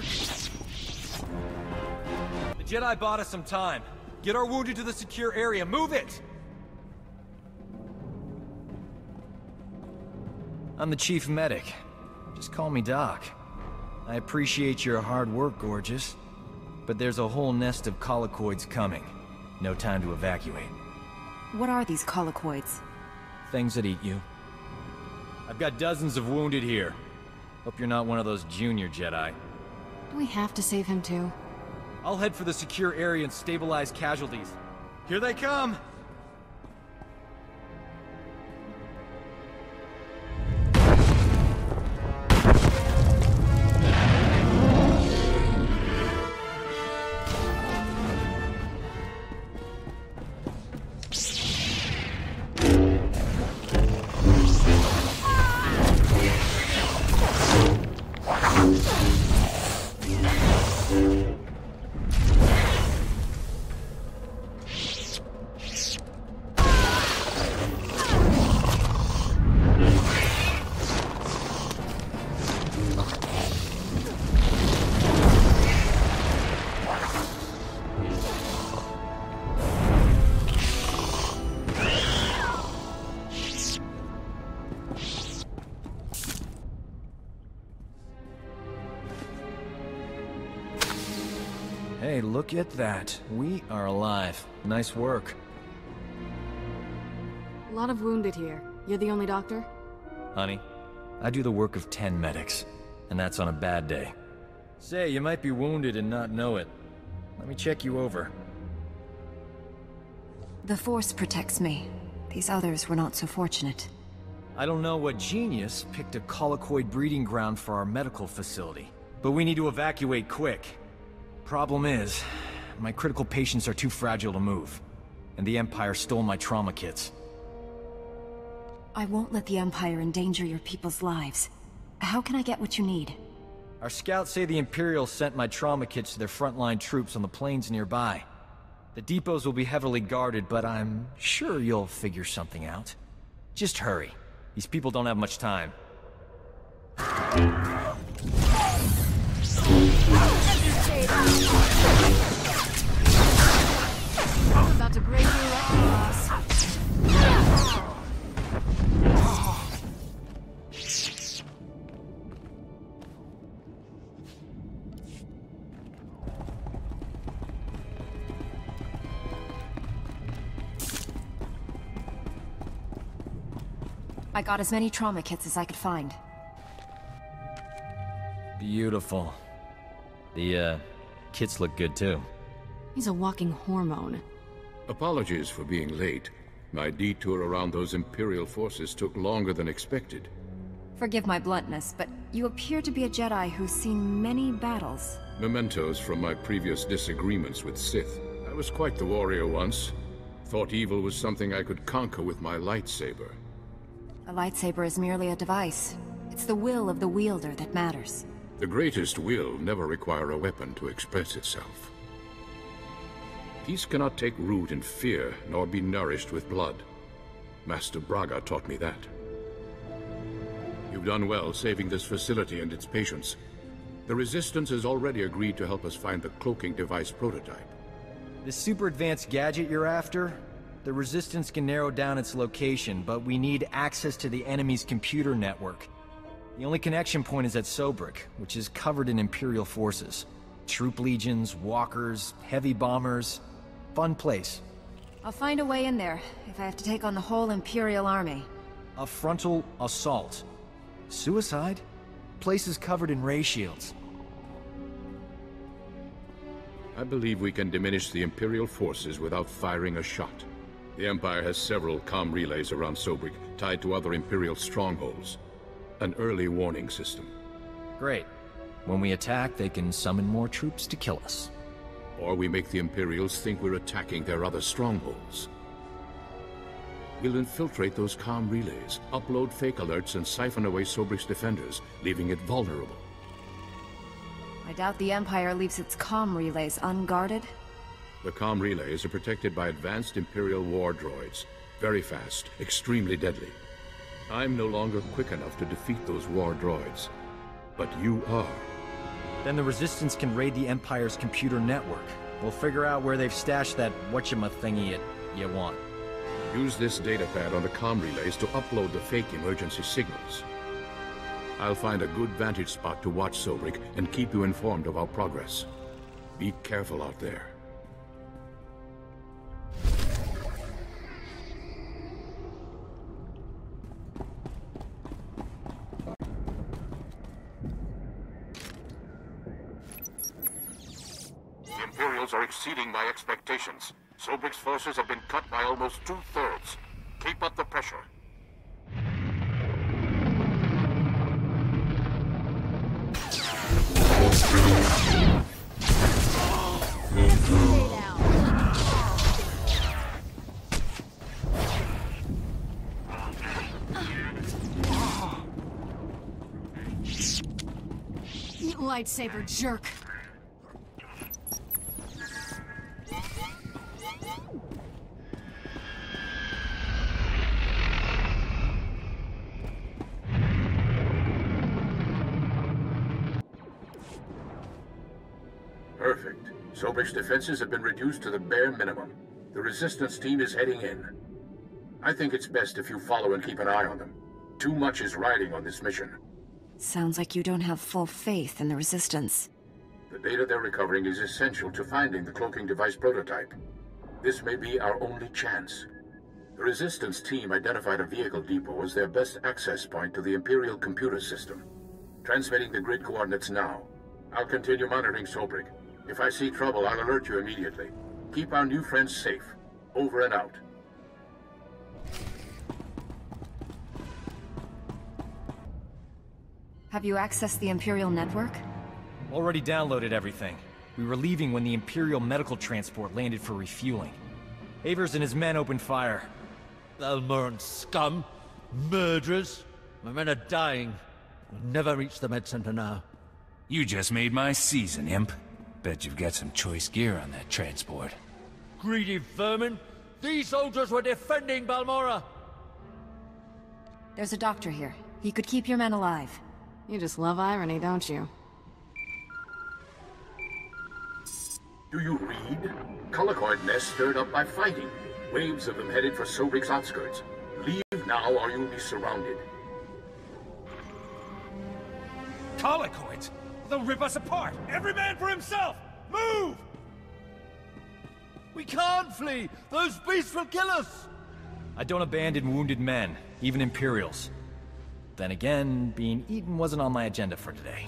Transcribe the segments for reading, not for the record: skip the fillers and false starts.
jerk. The Jedi bought us some time. Get our wounded to the secure area. Move it! I'm the chief medic. Just call me Doc. I appreciate your hard work, gorgeous. But there's a whole nest of collocoids coming. No time to evacuate. What are these collocoids? Things that eat you. I've got dozens of wounded here. Hope you're not one of those junior Jedi. Do we have to save him too? I'll head for the secure area and stabilize casualties. Here they come! Hey, look at that. We are alive. Nice work. A lot of wounded here. You're the only doctor? Honey, I do the work of 10 medics, and that's on a bad day. Say, you might be wounded and not know it. Let me check you over. The Force protects me. These others were not so fortunate. I don't know what genius picked a collocoid breeding ground for our medical facility, but we need to evacuate quick. Problem is, my critical patients are too fragile to move, and the Empire stole my trauma kits. I won't let the Empire endanger your people's lives. How can I get what you need? Our scouts say the Imperials sent my trauma kits to their frontline troops on the plains nearby. The depots will be heavily guarded, but I'm sure you'll figure something out. Just hurry. These people don't have much time. I'm about to break your loss. I got as many trauma kits as I could find. Beautiful. The, kits look good too. He's a walking hormone. Apologies for being late. My detour around those Imperial forces took longer than expected. Forgive my bluntness, but you appear to be a Jedi who's seen many battles. Mementos from my previous disagreements with Sith. I was quite the warrior once. Thought evil was something I could conquer with my lightsaber. A lightsaber is merely a device. It's the will of the wielder that matters. The greatest will never require a weapon to express itself. Peace cannot take root in fear, nor be nourished with blood. Master Braga taught me that. You've done well saving this facility and its patients. The Resistance has already agreed to help us find the cloaking device prototype. The super advanced gadget you're after? The Resistance can narrow down its location, but we need access to the enemy's computer network. The only connection point is at Sobrik, which is covered in Imperial forces. Troop legions, walkers, heavy bombers. Fun place. I'll find a way in there, if I have to take on the whole Imperial army. A frontal assault. Suicide? Place is covered in ray shields. I believe we can diminish the Imperial forces without firing a shot. The Empire has several comm relays around Sobrik, tied to other Imperial strongholds. An early warning system. Great. When we attack, they can summon more troops to kill us. Or we make the Imperials think we're attacking their other strongholds. We'll infiltrate those comm relays, upload fake alerts, and siphon away Sobrik's defenders, leaving it vulnerable. I doubt the Empire leaves its comm relays unguarded. The comm relays are protected by advanced Imperial war droids. Very fast, extremely deadly. I'm no longer quick enough to defeat those war droids. But you are. Then the Resistance can raid the Empire's computer network. We'll figure out where they've stashed that whatchamacthingy you want. Use this datapad on the comm relays to upload the fake emergency signals. I'll find a good vantage spot to watch Sobrik and keep you informed of our progress. Be careful out there. The Imperials are exceeding my expectations. Sobrik's forces have been cut by almost 2/3. Keep up the pressure. You lightsaber jerk. Perfect. Sobrik's defenses have been reduced to the bare minimum. The Resistance team is heading in. I think it's best if you follow and keep an eye on them. Too much is riding on this mission. Sounds like you don't have full faith in the Resistance. The data they're recovering is essential to finding the cloaking device prototype. This may be our only chance. The Resistance team identified a vehicle depot as their best access point to the Imperial computer system. Transmitting the grid coordinates now. I'll continue monitoring Sobrik. If I see trouble, I'll alert you immediately. Keep our new friends safe. Over and out. Have you accessed the Imperial network? Already downloaded everything. We were leaving when the Imperial medical transport landed for refueling. Avers and his men opened fire. Balmoran scum! Murderers! My men are dying. We'll never reach the med center now. You just made my season, Imp. Bet you've got some choice gear on that transport. Greedy vermin! These soldiers were defending Balmora! There's a doctor here. He could keep your men alive. You just love irony, don't you? Do you read? Colicoid nests stirred up by fighting. Waves of them headed for Sobrik's outskirts. Leave now or you'll be surrounded. Colicoids? They'll rip us apart! Every man for himself! Move! We can't flee! Those beasts will kill us! I don't abandon wounded men, even Imperials. Then again, being eaten wasn't on my agenda for today.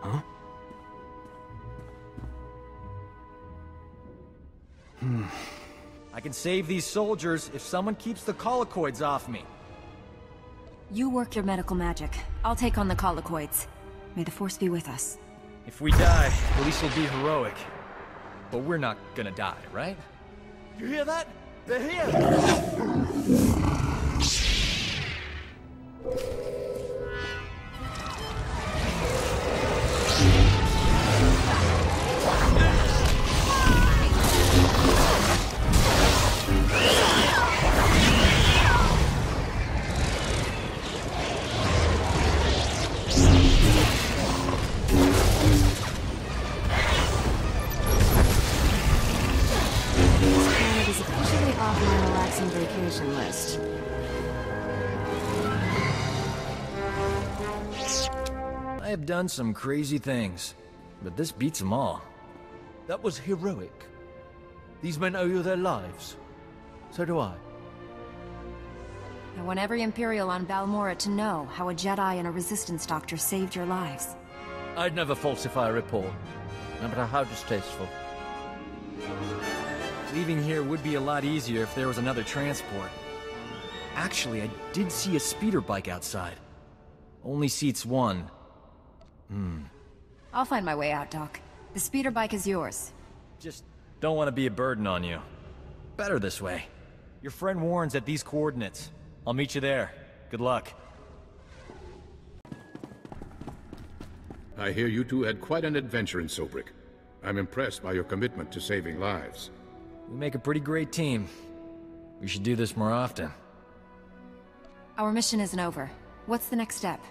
Huh? I can save these soldiers if someone keeps the colicoids off me. You work your medical magic. I'll take on the colicoids. May the Force be with us. If we die, at least we'll be heroic. But we're not gonna die, right? You hear that? They're here! Vacation list. I have done some crazy things, but this beats them all. That was heroic. These men owe you their lives. So do I. I want every Imperial on Balmora to know how a Jedi and a Resistance doctor saved your lives. I'd never falsify a report, no matter how distasteful. Leaving here would be a lot easier if there was another transport. Actually, I did see a speeder bike outside. Only seats one. I'll find my way out, Doc. The speeder bike is yours. Just don't want to be a burden on you. Better this way. Your friend warns at these coordinates. I'll meet you there. Good luck. I hear you two had quite an adventure in Sobrik. I'm impressed by your commitment to saving lives. We make a pretty great team. We should do this more often. Our mission isn't over. What's the next step?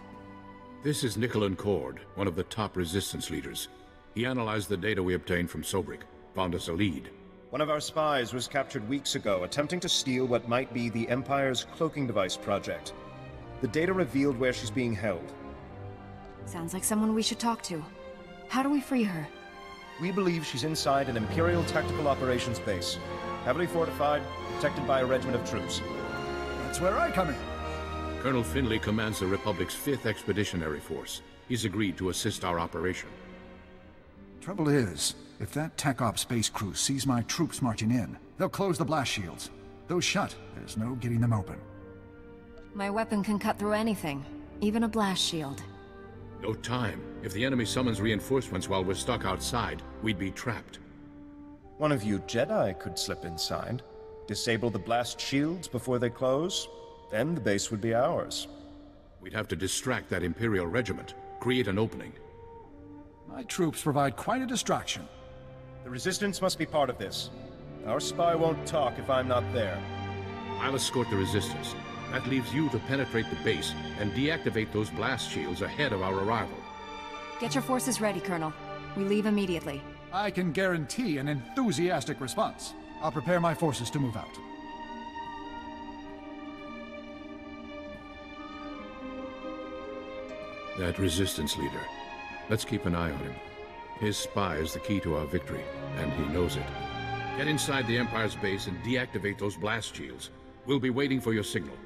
This is Nicholan Cord, one of the top resistance leaders. He analyzed the data we obtained from Sobrik, found us a lead. One of our spies was captured weeks ago, attempting to steal what might be the Empire's cloaking device project. The data revealed where she's being held. Sounds like someone we should talk to. How do we free her? We believe she's inside an Imperial Tactical Operations base. Heavily fortified, protected by a regiment of troops. That's where I come in. Colonel Finley commands the Republic's 5th Expeditionary Force. He's agreed to assist our operation. Trouble is, if that Tech Ops space crew sees my troops marching in, they'll close the blast shields. Those shut, there's no getting them open. My weapon can cut through anything, even a blast shield. No time. If the enemy summons reinforcements while we're stuck outside, we'd be trapped. One of you Jedi could slip inside, disable the blast shields before they close, then the base would be ours. We'd have to distract that Imperial regiment, create an opening. My troops provide quite a distraction. The Resistance must be part of this. Our spy won't talk if I'm not there. I'll escort the Resistance. That leaves you to penetrate the base and deactivate those blast shields ahead of our arrival. Get your forces ready, Colonel. We leave immediately. I can guarantee an enthusiastic response. I'll prepare my forces to move out. That Resistance leader. Let's keep an eye on him. His spy is the key to our victory, and he knows it. Get inside the Empire's base and deactivate those blast shields. We'll be waiting for your signal.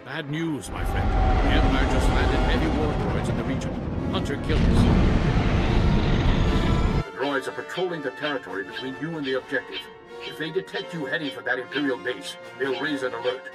Bad news, my friend. The Empire just landed heavy war droids in the region. Hunter killers. The droids are patrolling the territory between you and the objective. If they detect you heading for that Imperial base, they'll raise an alert.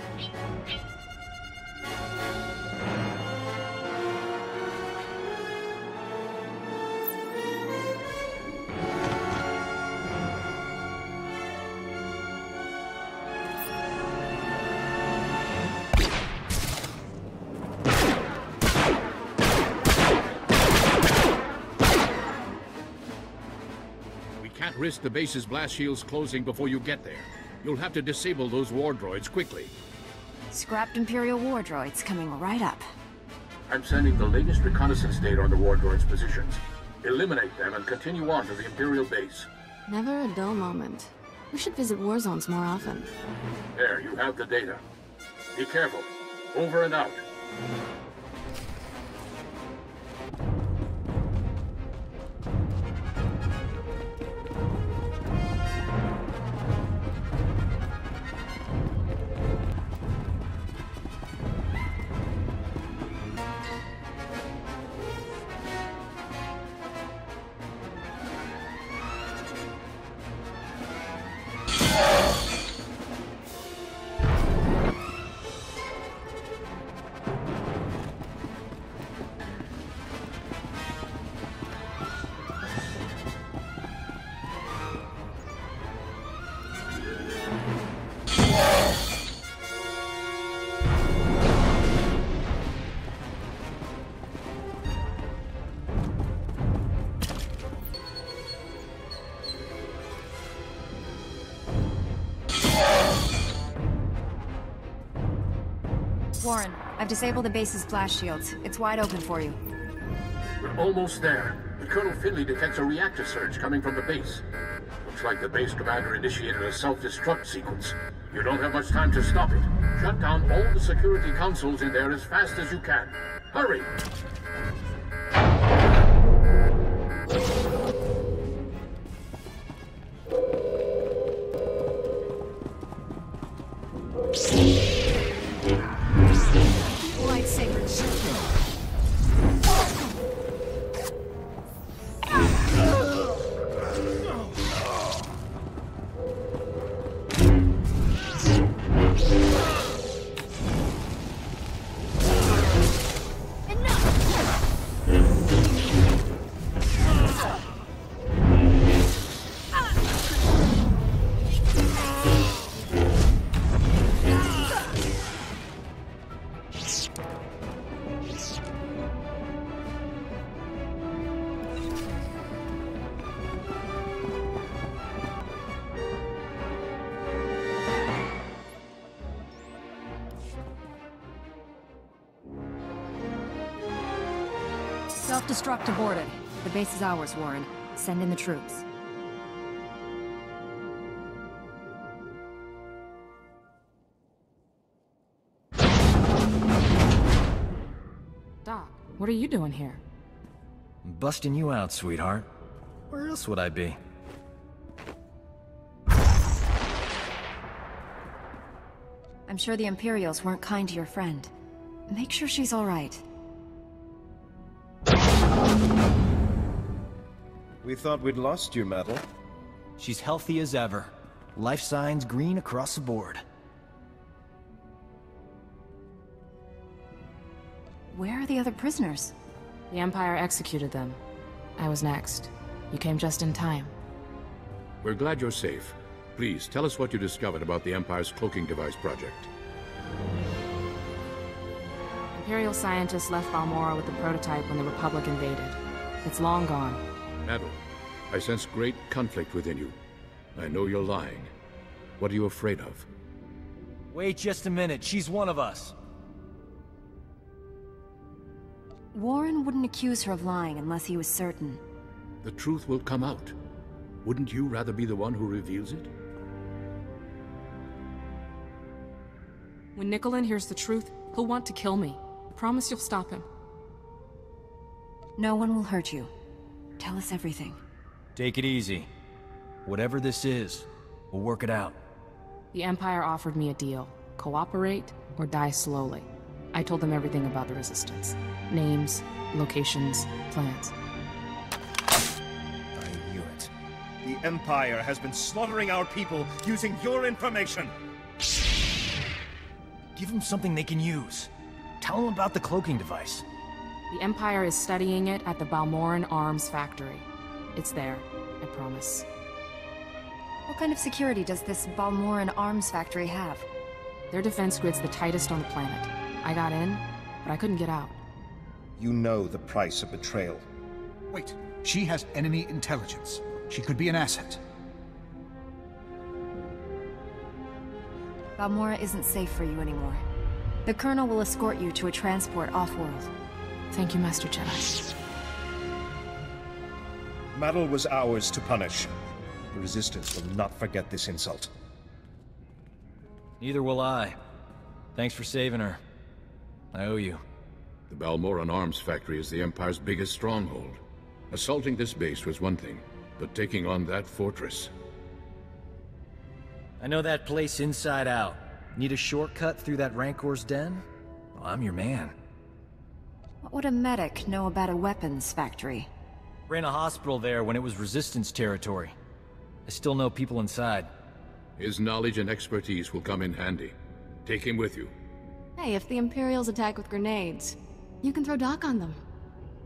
Risk the base's blast shields closing before you get there. You'll have to disable those war droids quickly. Scrapped Imperial war droids coming right up. I'm sending the latest reconnaissance data on the war droids' positions. Eliminate them and continue on to the Imperial base. Never a dull moment. We should visit war zones more often. There, you have the data. Be careful. Over and out. Warren, I've disabled the base's blast shields. It's wide open for you. We're almost there, but Colonel Finley detects a reactor surge coming from the base. Looks like the base commander initiated a self-destruct sequence. You don't have much time to stop it. Shut down all the security consoles in there as fast as you can. Hurry! Lightsaber champion. Enough! Self-destruct aborted. The base is ours, Warren. Send in the troops. Doc, what are you doing here? I'm busting you out, sweetheart. Where else would I be? I'm sure the Imperials weren't kind to your friend. Make sure she's all right. We thought we'd lost you, Metal. She's healthy as ever. Life signs green across the board. Where are the other prisoners? The Empire executed them. I was next. You came just in time. We're glad you're safe. Please, tell us what you discovered about the Empire's cloaking device project. Imperial scientists left Balmora with the prototype when the Republic invaded. It's long gone. Metal, I sense great conflict within you. I know you're lying. What are you afraid of? Wait just a minute, she's one of us. Warren wouldn't accuse her of lying unless he was certain. The truth will come out. Wouldn't you rather be the one who reveals it? When Nicolin hears the truth, he'll want to kill me. Promise you'll stop him. No one will hurt you. Tell us everything. Take it easy. Whatever this is, we'll work it out. The Empire offered me a deal. Cooperate or die slowly. I told them everything about the Resistance. Names, locations, plans. I knew it. The Empire has been slaughtering our people using your information. Give them something they can use. Tell them about the cloaking device. The Empire is studying it at the Balmoran Arms Factory. It's there, I promise. What kind of security does this Balmoran Arms Factory have? Their defense grid's the tightest on the planet. I got in, but I couldn't get out. You know the price of betrayal. Wait, she has enemy intelligence. She could be an asset. Balmora isn't safe for you anymore. The Colonel will escort you to a transport off-world. Thank you, Master Jedi. Metal was ours to punish. The Resistance will not forget this insult. Neither will I. Thanks for saving her. I owe you. The Balmoran Arms Factory is the Empire's biggest stronghold. Assaulting this base was one thing, but taking on that fortress... I know that place inside out. Need a shortcut through that Rancor's den? Well, I'm your man. What would a medic know about a weapons factory? Ran a hospital there when it was Resistance territory. I still know people inside. His knowledge and expertise will come in handy. Take him with you. Hey, if the Imperials attack with grenades, you can throw Doc on them.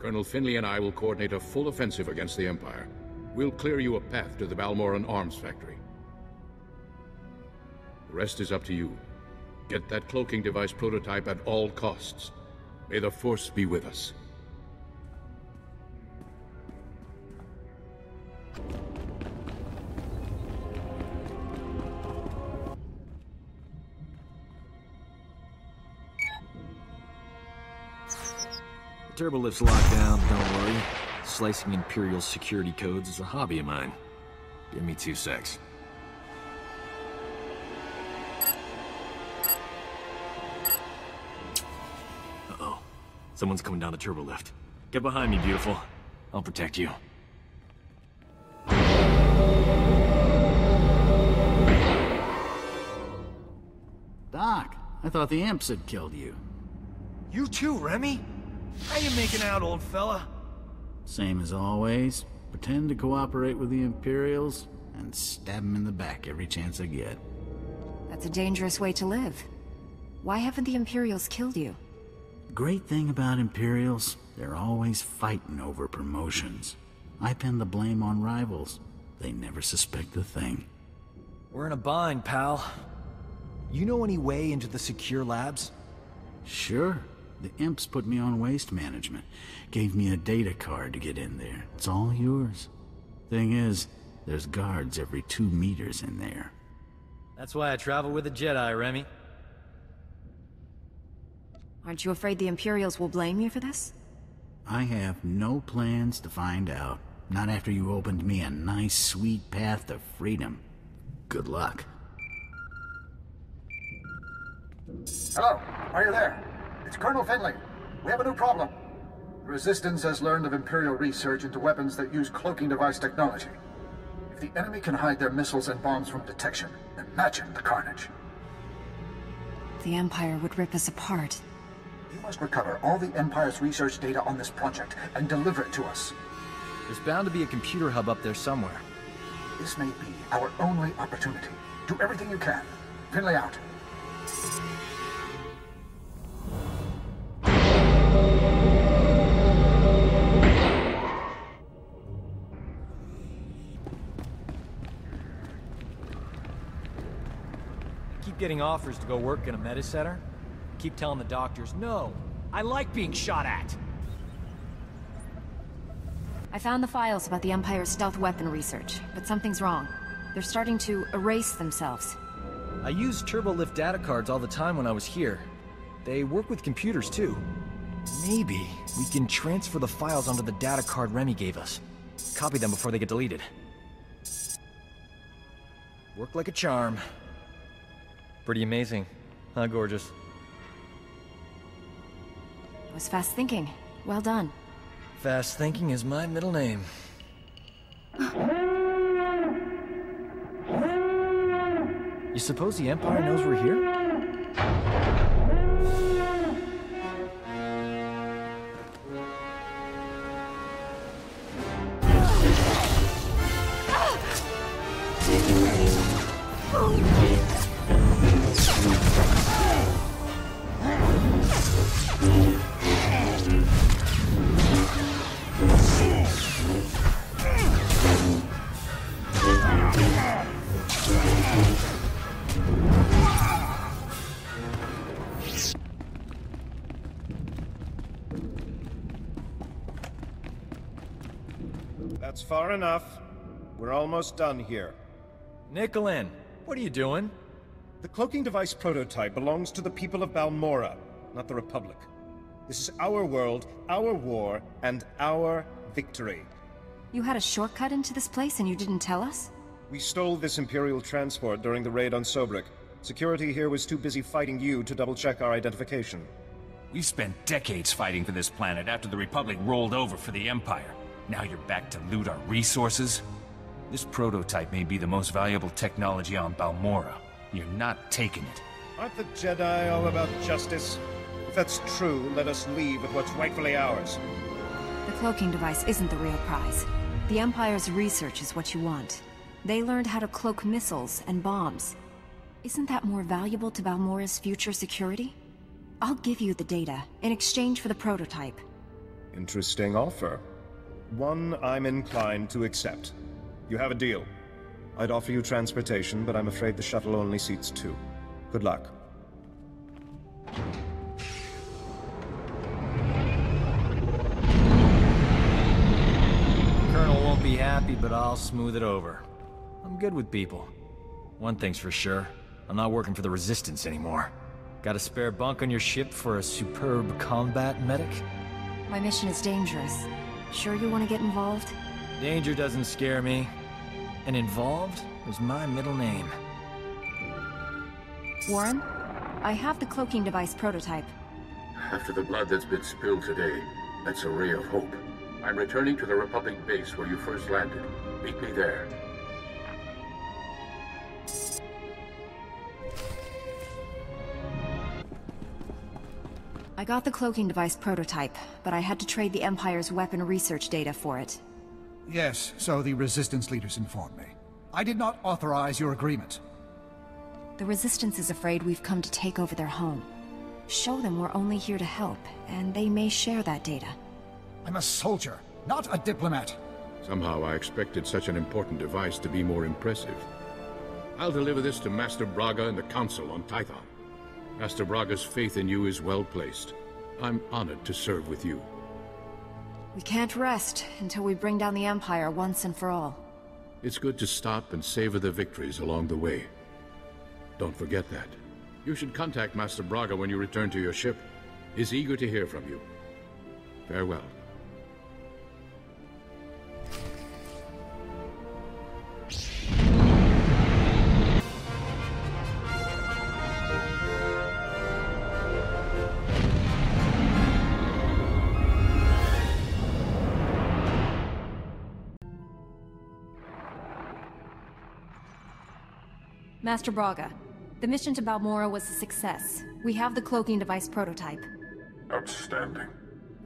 Colonel Finley and I will coordinate a full offensive against the Empire. We'll clear you a path to the Balmoran Arms Factory. The rest is up to you. Get that cloaking device prototype at all costs. May the Force be with us. The turbolift's locked down, don't worry. Slicing Imperial security codes is a hobby of mine. Give me 2 secs. Uh-oh. Someone's coming down the turbolift. Get behind me, beautiful. I'll protect you. Doc, I thought the imps had killed you. You too, Remy? How you making out, old fella? Same as always. Pretend to cooperate with the Imperials and stab them in the back every chance I get. That's a dangerous way to live. Why haven't the Imperials killed you? Great thing about Imperials, they're always fighting over promotions. I pin the blame on rivals. They never suspect a thing. We're in a bind, pal. You know any way into the secure labs? Sure. The imps put me on waste management. Gave me a data card to get in there. It's all yours. Thing is, there's guards every 2 meters in there. That's why I travel with a Jedi, Remy. Aren't you afraid the Imperials will blame you for this? I have no plans to find out. Not after you opened me a nice, sweet path to freedom. Good luck. Hello, are you there? It's Colonel Finley. We have a new problem. The Resistance has learned of Imperial research into weapons that use cloaking device technology. If the enemy can hide their missiles and bombs from detection, imagine the carnage. The Empire would rip us apart. You must recover all the Empire's research data on this project and deliver it to us. There's bound to be a computer hub up there somewhere. This may be our only opportunity. Do everything you can. Finley out. Keep getting offers to go work in a meta center. Keep telling the doctors, no, I like being shot at. I found the files about the Empire's stealth weapon research, but something's wrong. They're starting to erase themselves. I use turbolift data cards all the time when I was here. They work with computers too. Maybe we can transfer the files onto the data card Remy gave us. Copy them before they get deleted. Work like a charm. Pretty amazing, huh, gorgeous? It was fast thinking. Well done. Fast thinking is my middle name. You suppose the Empire knows we're here? That's far enough. We're almost done here. Evelyn, what are you doing? The cloaking device prototype belongs to the people of Balmora, not the Republic. This is our world, our war, and our victory. You had a shortcut into this place and you didn't tell us? We stole this Imperial transport during the raid on Sobrik. Security here was too busy fighting you to double-check our identification. We've spent decades fighting for this planet after the Republic rolled over for the Empire. Now you're back to loot our resources? This prototype may be the most valuable technology on Balmora. You're not taking it. Aren't the Jedi all about justice? If that's true, let us leave with what's rightfully ours. The cloaking device isn't the real prize. The Empire's research is what you want. They learned how to cloak missiles and bombs. Isn't that more valuable to Balmora's future security? I'll give you the data in exchange for the prototype. Interesting offer. One I'm inclined to accept. You have a deal. I'd offer you transportation, but I'm afraid the shuttle only seats 2. Good luck. Colonel won't be happy, but I'll smooth it over. I'm good with people. One thing's for sure, I'm not working for the Resistance anymore. Got a spare bunk on your ship for a superb combat medic? My mission is dangerous. Sure you want to get involved? Danger doesn't scare me. And involved is my middle name. Warren, I have the cloaking device prototype. After the blood that's been spilled today, that's a ray of hope. I'm returning to the Republic base where you first landed. Meet me there. I got the cloaking device prototype, but I had to trade the Empire's weapon research data for it. Yes, so the Resistance leaders informed me. I did not authorize your agreement. The Resistance is afraid we've come to take over their home. Show them we're only here to help, and they may share that data. I'm a soldier, not a diplomat. Somehow I expected such an important device to be more impressive. I'll deliver this to Master Braga and the Council on Tython. Master Braga's faith in you is well placed. I'm honored to serve with you. We can't rest until we bring down the Empire once and for all. It's good to stop and savor the victories along the way. Don't forget that. You should contact Master Braga when you return to your ship. He's eager to hear from you. Farewell. Master Braga, the mission to Balmora was a success. We have the cloaking device prototype. Outstanding.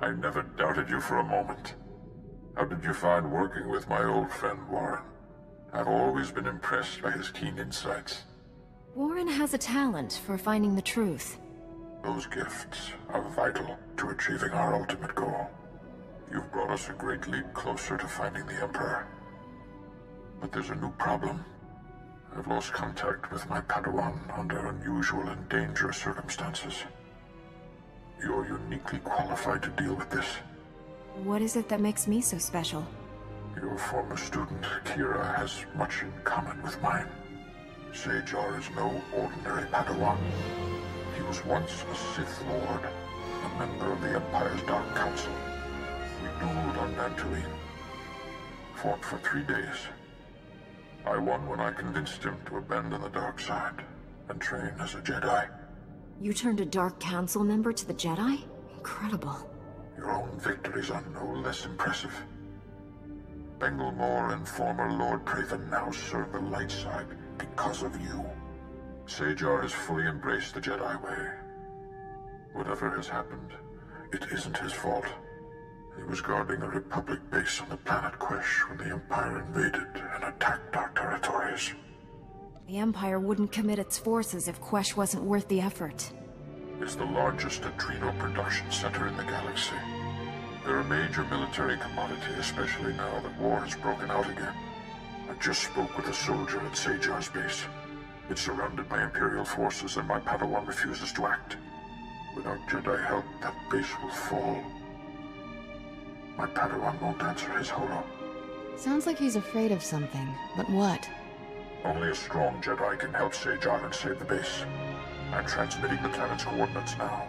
I never doubted you for a moment. How did you find working with my old friend Warren? I've always been impressed by his keen insights. Warren has a talent for finding the truth. Those gifts are vital to achieving our ultimate goal. You've brought us a great leap closer to finding the Emperor. But there's a new problem. I've lost contact with my Padawan under unusual and dangerous circumstances. You're uniquely qualified to deal with this. What is it that makes me so special? Your former student, Kira, has much in common with mine. SWTOR is no ordinary Padawan. He was once a Sith Lord, a member of the Empire's Dark Council. We dueled on Dantooine. Fought for 3 days. I won when I convinced him to abandon the dark side and train as a Jedi. You turned a Dark Council member to the Jedi? Incredible. Your own victories are no less impressive. Bengilmore and former Lord Praven now serve the light side because of you. SWTOR has fully embraced the Jedi way. Whatever has happened, it isn't his fault. He was guarding a Republic base on the planet Quesh when the Empire invaded and attacked our territories. The Empire wouldn't commit its forces if Quesh wasn't worth the effort. It's the largest adrenal production center in the galaxy. They're a major military commodity, especially now that war has broken out again. I just spoke with a soldier at SWTOR's base. It's surrounded by Imperial forces and my Padawan refuses to act. Without Jedi help, that base will fall. My Padawan won't answer his holo. Sounds like he's afraid of something, but what? Only a strong Jedi can help SWTOR and save the base. I'm transmitting the planet's coordinates now.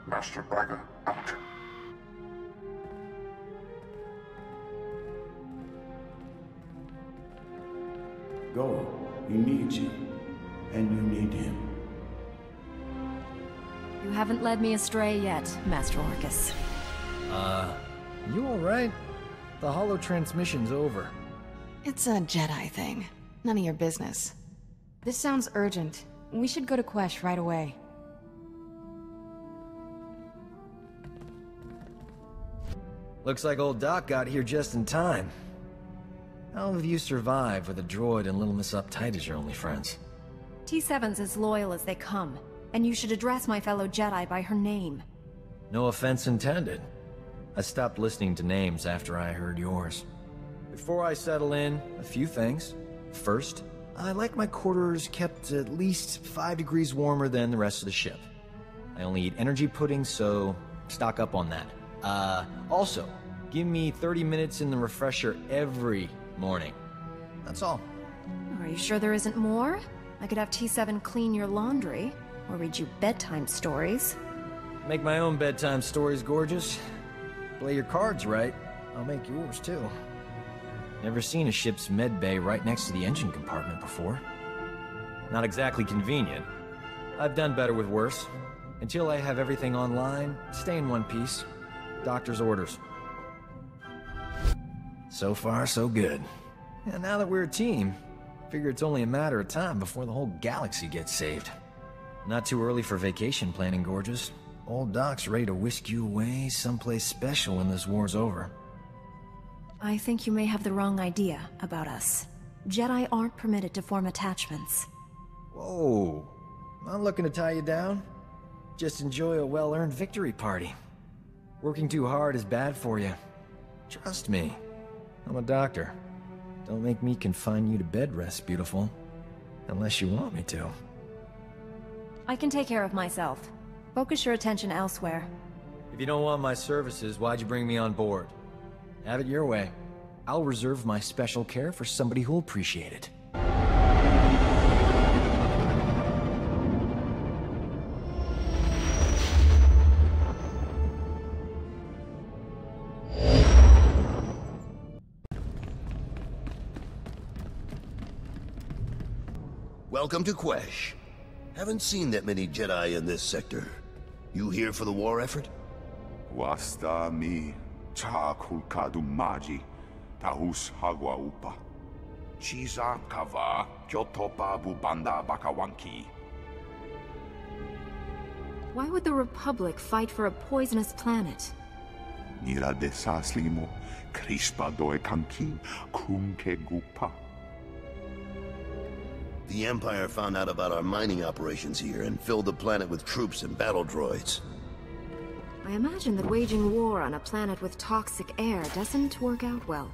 Master Braga, out. Go. He needs you. And you need him. You haven't led me astray yet, Master Orcus. You alright? The holo transmission's over. It's a Jedi thing. None of your business. This sounds urgent. We should go to Quesh right away. Looks like old Doc got here just in time. How have you survived with a droid and Little Miss Uptight as your only friends? T7's as loyal as they come, and you should address my fellow Jedi by her name. No offense intended. I stopped listening to names after I heard yours. Before I settle in, a few things. First, I like my quarters kept at least 5 degrees warmer than the rest of the ship. I only eat energy pudding, so stock up on that. Also, give me 30 minutes in the refresher every morning. That's all. Are you sure there isn't more? I could have T7 clean your laundry, or read you bedtime stories. Make my own bedtime stories, gorgeous. Play your cards right, I'll make yours too. Never seen a ship's med bay right next to the engine compartment before. Not exactly convenient. I've done better with worse. Until I have everything online, stay in one piece. Doctor's orders. So far, so good. And now that we're a team, figure it's only a matter of time before the whole galaxy gets saved. Not too early for vacation planning, gorgeous. Old Doc's ready to whisk you away someplace special when this war's over. I think you may have the wrong idea about us. Jedi aren't permitted to form attachments. Whoa. Not looking to tie you down. Just enjoy a well-earned victory party. Working too hard is bad for you. Trust me. I'm a doctor. Don't make me confine you to bed rest, beautiful. Unless you want me to. I can take care of myself. Focus your attention elsewhere. If you don't want my services, why'd you bring me on board? Have it your way. I'll reserve my special care for somebody who'll appreciate it. Welcome to Quesh. Haven't seen that many Jedi in this sector. You here for the war effort? Wasta mi cha kulkadu maji tahus hagwa upa. Chiza kava jotopa bubanda bakawanki. Why would the Republic fight for a poisonous planet? Nira desaslimo, krispa doe kanki, kunke gupa. The Empire found out about our mining operations here and filled the planet with troops and battle droids. I imagine that waging war on a planet with toxic air doesn't work out well.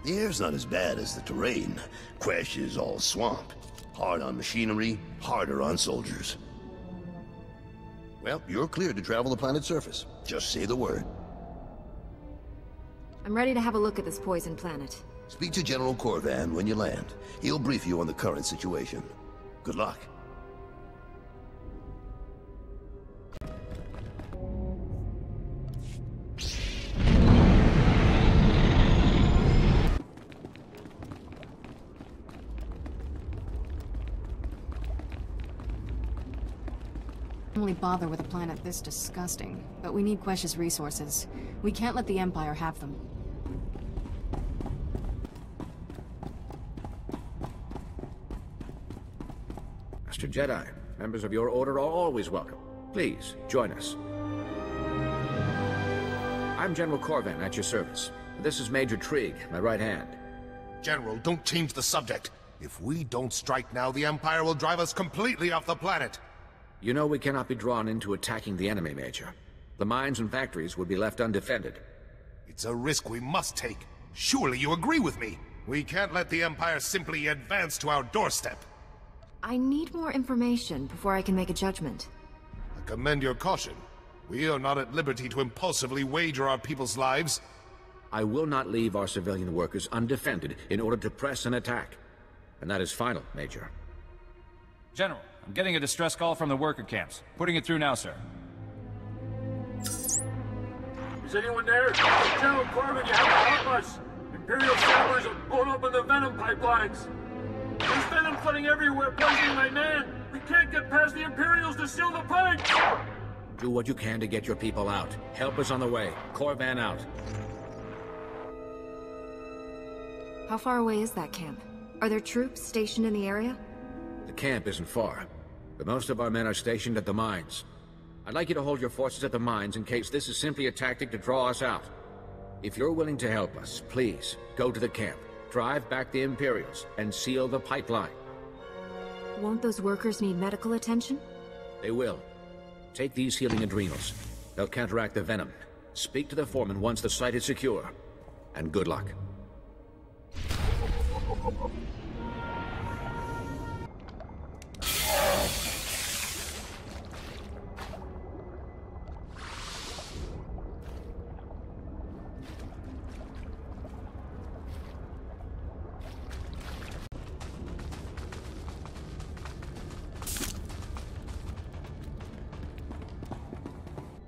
The air's not as bad as the terrain. Quesh is all swamp. Hard on machinery, harder on soldiers. Well, you're cleared to travel the planet's surface. Just say the word. I'm ready to have a look at this poison planet. Speak to General Corvan when you land. He'll brief you on the current situation. Good luck. Only bother with a planet this disgusting, but we need Quesh's resources. We can't let the Empire have them. Master Jedi, members of your order are always welcome. Please, join us. I'm General Corvan, at your service. This is Major Trigg, my right hand. General, don't change the subject. If we don't strike now, the Empire will drive us completely off the planet. You know we cannot be drawn into attacking the enemy, Major. The mines and factories would be left undefended. It's a risk we must take. Surely you agree with me. We can't let the Empire simply advance to our doorstep. I need more information before I can make a judgment. I commend your caution. We are not at liberty to impulsively wager our people's lives. I will not leave our civilian workers undefended in order to press an attack. And that is final, Major. General, I'm getting a distress call from the worker camps. Putting it through now, sir. Is anyone there? General Corbin, you have to help us! Imperial sappers have blown open the venom pipelines! There's venom flooding everywhere, poisoning my man! We can't get past the Imperials to seal the pipe! Do what you can to get your people out. Help is on the way. Corvan out. How far away is that camp? Are there troops stationed in the area? The camp isn't far, but most of our men are stationed at the mines. I'd like you to hold your forces at the mines in case this is simply a tactic to draw us out. If you're willing to help us, please, go to the camp, drive back the Imperials, and seal the pipeline. Won't those workers need medical attention? They will. Take these healing adrenals. They'll counteract the venom. Speak to the foreman once the site is secure. And good luck.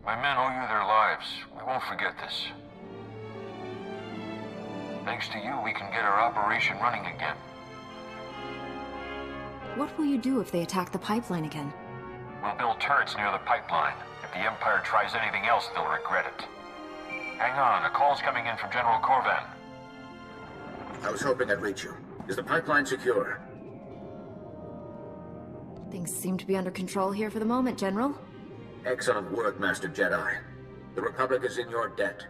My men owe you their lives. We won't forget this. Thanks to you, we can get our operation running again. What will you do if they attack the pipeline again? We'll build turrets near the pipeline. If the Empire tries anything else, they'll regret it. Hang on, a call's coming in from General Corvan. I was hoping I'd reach you. Is the pipeline secure? Things seem to be under control here for the moment, General. Excellent work, Master Jedi. The Republic is in your debt.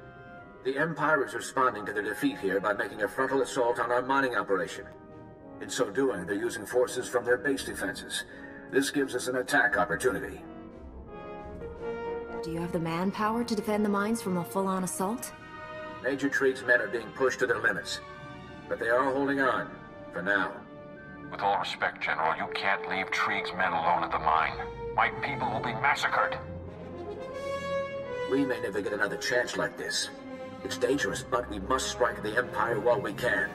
The Empire is responding to their defeat here by making a frontal assault on our mining operation. In so doing, they're using forces from their base defenses. This gives us an attack opportunity. Do you have the manpower to defend the mines from a full-on assault? Major Trigg's men are being pushed to their limits. But they are holding on, for now. With all respect, General, you can't leave Trigg's men alone at the mine. My people will be massacred. We may never get another chance like this. It's dangerous, but we must strike the Empire while we can.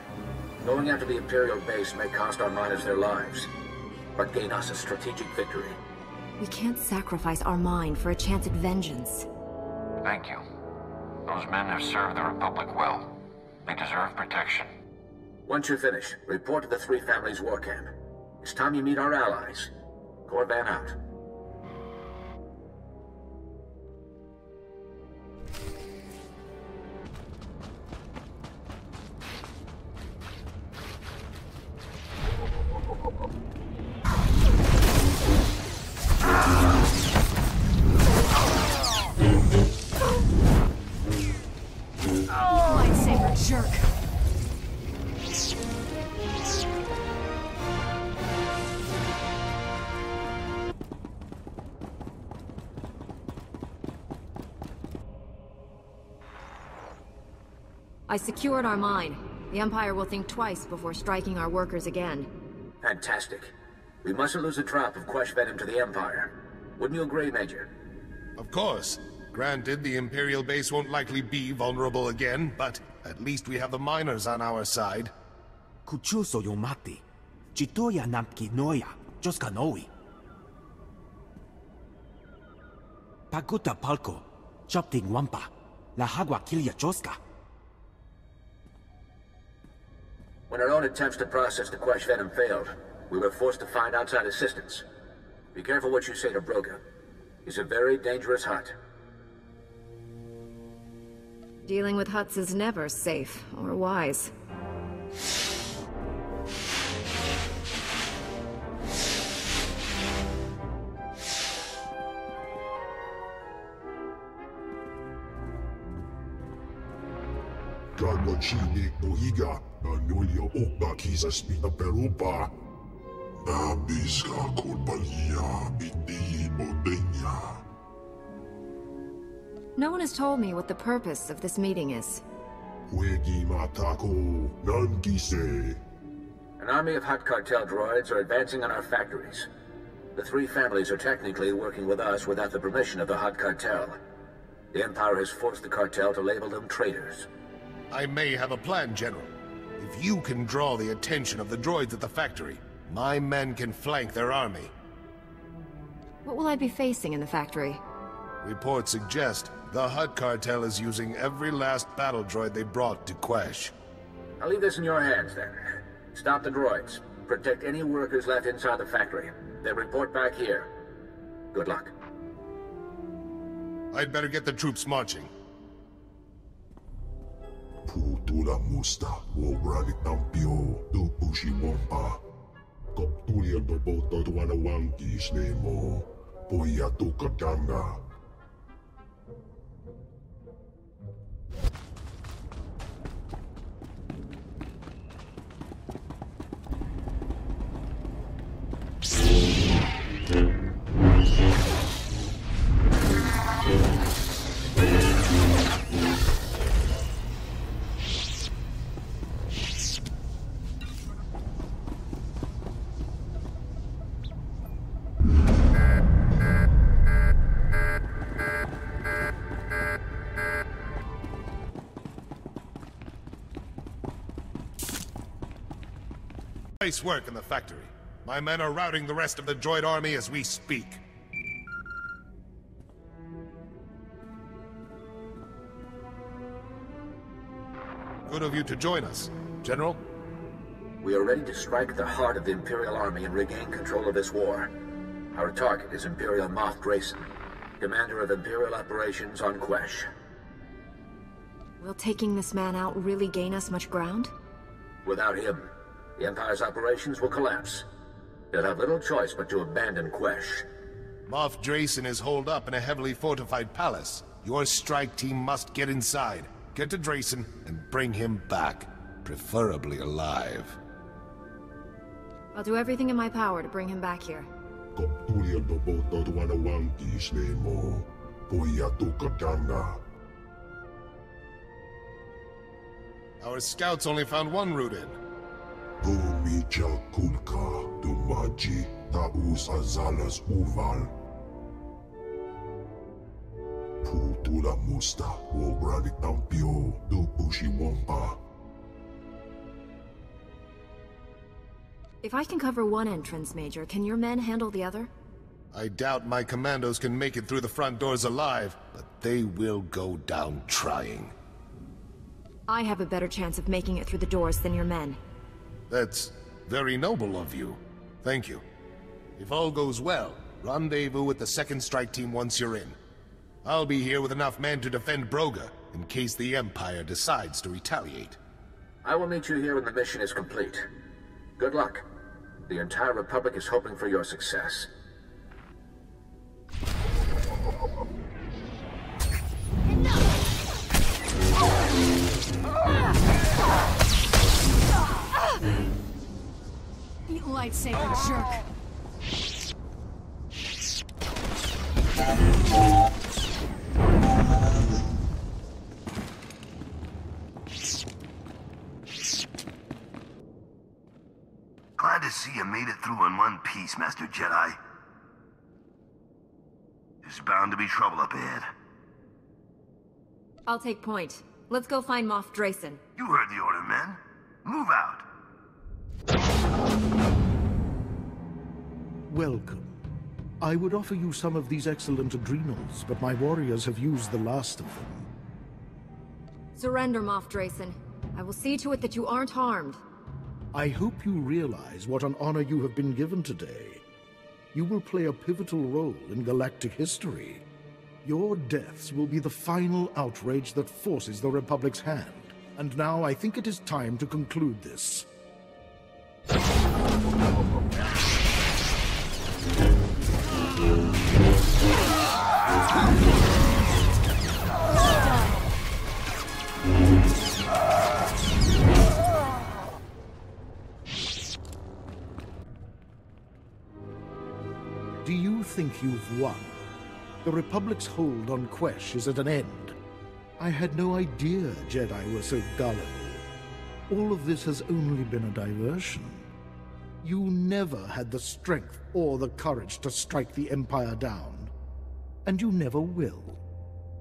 Going after the Imperial base may cost our miners their lives, but gain us a strategic victory. We can't sacrifice our mine for a chance at vengeance. Thank you. Those men have served the Republic well. They deserve protection. Once you're finished, report to the Three Families War Camp. It's time you meet our allies. Corvan out. I secured our mine. The Empire will think twice before striking our workers again. Fantastic. We mustn't lose the trap of Quesh venom to the Empire. Wouldn't you agree, Major? Of course. Granted, the Imperial base won't likely be vulnerable again, but at least we have the miners on our side. Kuchuso yomati. Chitoya namki noya. Joskanoi. Paguta palko. Chopting wampa. La hagwa kilya joska. When our own attempts to process the Quesh venom failed, we were forced to find outside assistance. Be careful what you say to Broga. He's a very dangerous Hutt. Dealing with Hutts is never safe or wise. Gagmachine Oiga, Anulia Okba Kisas Pita Perupa. Nabiska Kulpalia, Bindi Bodenya. No one has told me what the purpose of this meeting is. Wegi Matako, Nankise. An army of Hutt cartel droids are advancing on our factories. The three families are technically working with us without the permission of the Hutt cartel. The Empire has forced the cartel to label them traitors. I may have a plan, General. If you can draw the attention of the droids at the factory, my men can flank their army. What will I be facing in the factory? Reports suggest the Hutt cartel is using every last battle droid they brought to Quesh. I'll leave this in your hands, then. Stop the droids. Protect any workers left inside the factory. They'll report back here. Good luck. I'd better get the troops marching. Putula musta, wobrani tampio, do pushi wampa. Koptulia do boto tuana wanki snemo, poya tukatanga. Nice work in the factory. My men are routing the rest of the droid army as we speak. Good of you to join us. General? We are ready to strike the heart of the Imperial Army and regain control of this war. Our target is Imperial Moff Grayson, commander of Imperial operations on Quesh. Will taking this man out really gain us much ground? Without him, the Empire's operations will collapse. They'll have little choice but to abandon Quesh. Moff Grayson is holed up in a heavily fortified palace. Your strike team must get inside, get to Grayson, and bring him back. Preferably alive. I'll do everything in my power to bring him back here. Our scouts only found one route in. Pumicha kulka dumaji taus azalas uval. Putula musta wobrani tampio do pushi wampa. If I can cover one entrance, Major, can your men handle the other? I doubt my commandos can make it through the front doors alive, but they will go down trying. I have a better chance of making it through the doors than your men. That's very noble of you. Thank you. If all goes well, rendezvous with the second strike team once you're in. I'll be here with enough men to defend Broga, in case the Empire decides to retaliate. I will meet you here when the mission is complete. Good luck. The entire Republic is hoping for your success. You lightsaber jerk. Glad to see you made it through in one piece, Master Jedi. There's bound to be trouble up ahead. I'll take point. Let's go find Moff Drayson. You heard the order, men. Move out. Welcome. I would offer you some of these excellent adrenals, but my warriors have used the last of them. Surrender, Moff Drayson. I will see to it that you aren't harmed. I hope you realize what an honor you have been given today. You will play a pivotal role in galactic history. Your deaths will be the final outrage that forces the Republic's hand. And now I think it is time to conclude this. Do you think you've won? The Republic's hold on Quesh is at an end. I had no idea Jedi were so gullible. All of this has only been a diversion. You never had the strength or the courage to strike the Empire down. And you never will.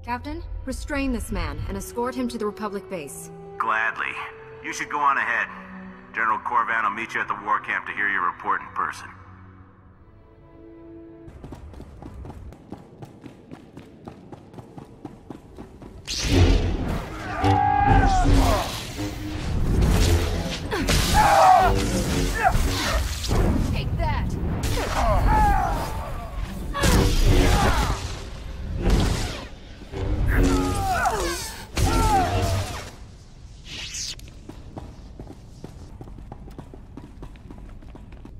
Captain, restrain this man and escort him to the Republic base. Gladly. You should go on ahead. General Corvan will meet you at the war camp to hear your report in person. Take that!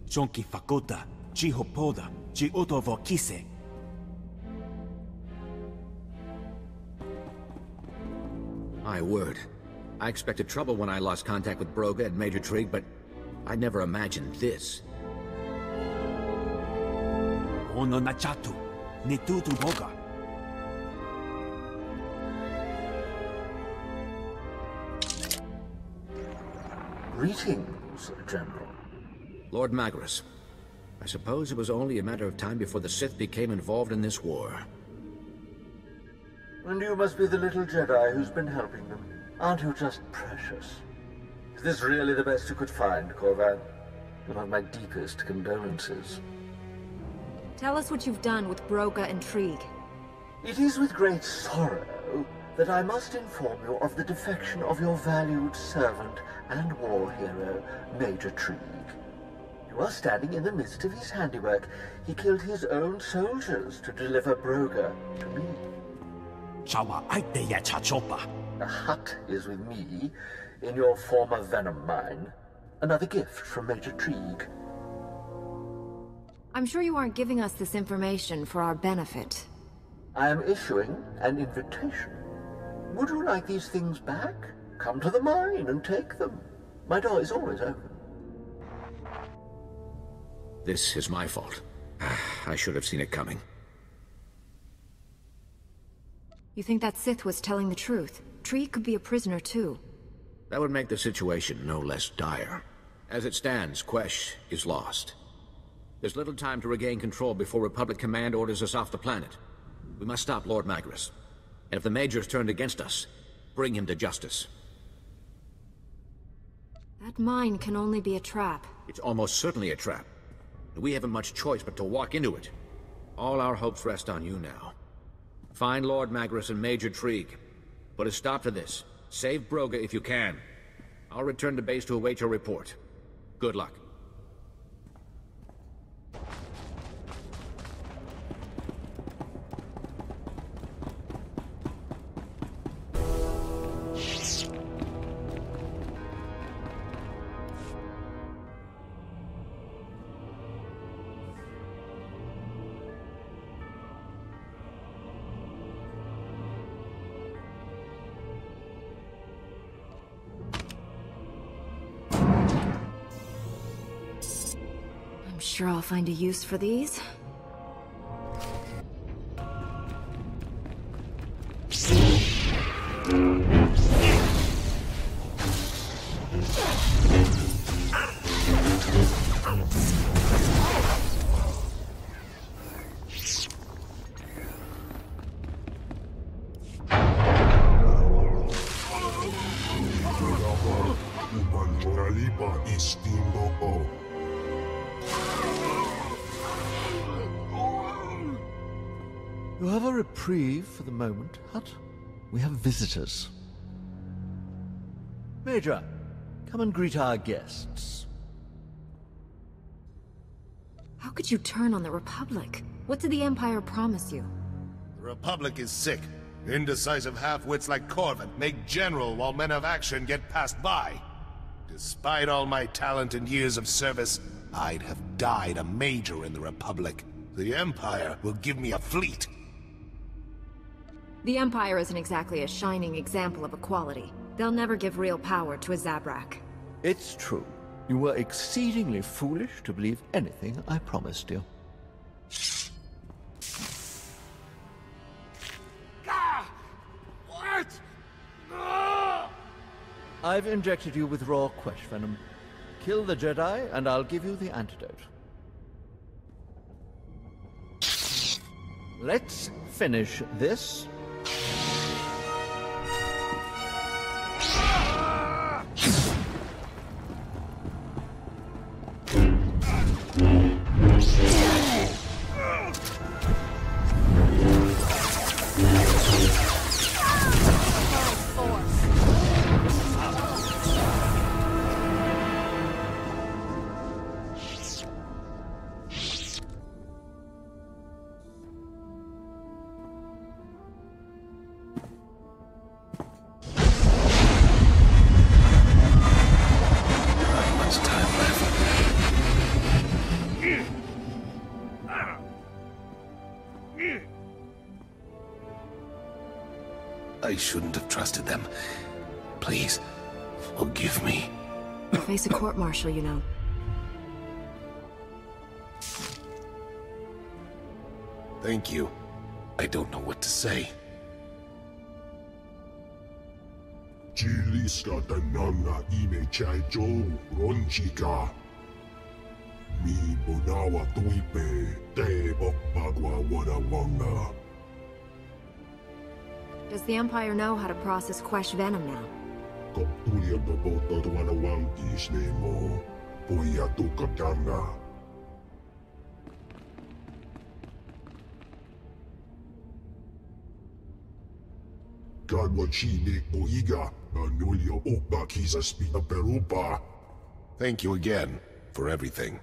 Chonki Fakota, Chihopoda, Chiotovokise. My word. I expected trouble when I lost contact with Broga and Major Trig, but I never imagined this. Ono Nachatu, Nitutu Boga. Greetings, General. Lord Magrus. I suppose it was only a matter of time before the Sith became involved in this war. And you must be the little Jedi who's been helping them. Aren't you just precious? Is this really the best you could find, Corvan? You'll have my deepest condolences. Tell us what you've done with Broga and Trig. It is with great sorrow that I must inform you of the defection of your valued servant and war hero, Major Trig. You are standing in the midst of his handiwork. He killed his own soldiers to deliver Broga to me. The hut is with me, in your former venom mine. Another gift from Major Trig. I'm sure you aren't giving us this information for our benefit. I am issuing an invitation. Would you like these things back? Come to the mine and take them. My door is always open. This is my fault. I should have seen it coming. You think that Sith was telling the truth? Trig could be a prisoner too. That would make the situation no less dire. As it stands, Quesh is lost. There's little time to regain control before Republic Command orders us off the planet. We must stop Lord Magrus. And if the Major's turned against us, bring him to justice. That mine can only be a trap. It's almost certainly a trap. We haven't much choice but to walk into it. All our hopes rest on you now. Find Lord Magrus and Major Trig. Put a stop to this. Save Broga if you can. I'll return to base to await your report. Good luck. I'm sure I'll find a use for these. You have a reprieve for the moment, Hut. We have visitors. Major, come and greet our guests. How could you turn on the Republic? What did the Empire promise you? The Republic is sick. Indecisive half-wits like Corvin make general while men of action get passed by. Despite all my talent and years of service, I'd have died a major in the Republic. The Empire will give me a fleet. The Empire isn't exactly a shining example of equality. They'll never give real power to a Zabrak. It's true. You were exceedingly foolish to believe anything I promised you. What? No! I've injected you with raw Quesh venom. Kill the Jedi, and I'll give you the antidote. Let's finish this. I shouldn't have trusted them. Please, forgive me. You'll face a court-martial, you know. Thank you. I don't know what to say. Jiliska tananga ime chaijo ronchika. Mi bonawa tuipe te bokpagwa wadawanga. Does the Empire know how to process Quesh venom now? Koptulia boboto wadawangkis nemo. Poya tukatanga. Thank you again for everything.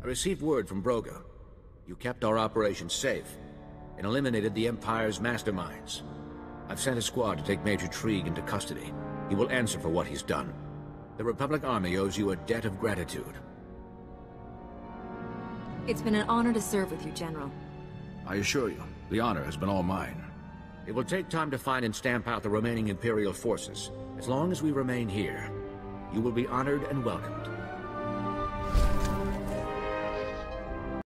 I received word from Broga. You kept our operation safe and eliminated the Empire's masterminds. I've sent a squad to take Major Trigue into custody. He will answer for what he's done. The Republic Army owes you a debt of gratitude. It's been an honor to serve with you, General. I assure you, the honor has been all mine. It will take time to find and stamp out the remaining Imperial forces. As long as we remain here, you will be honored and welcomed.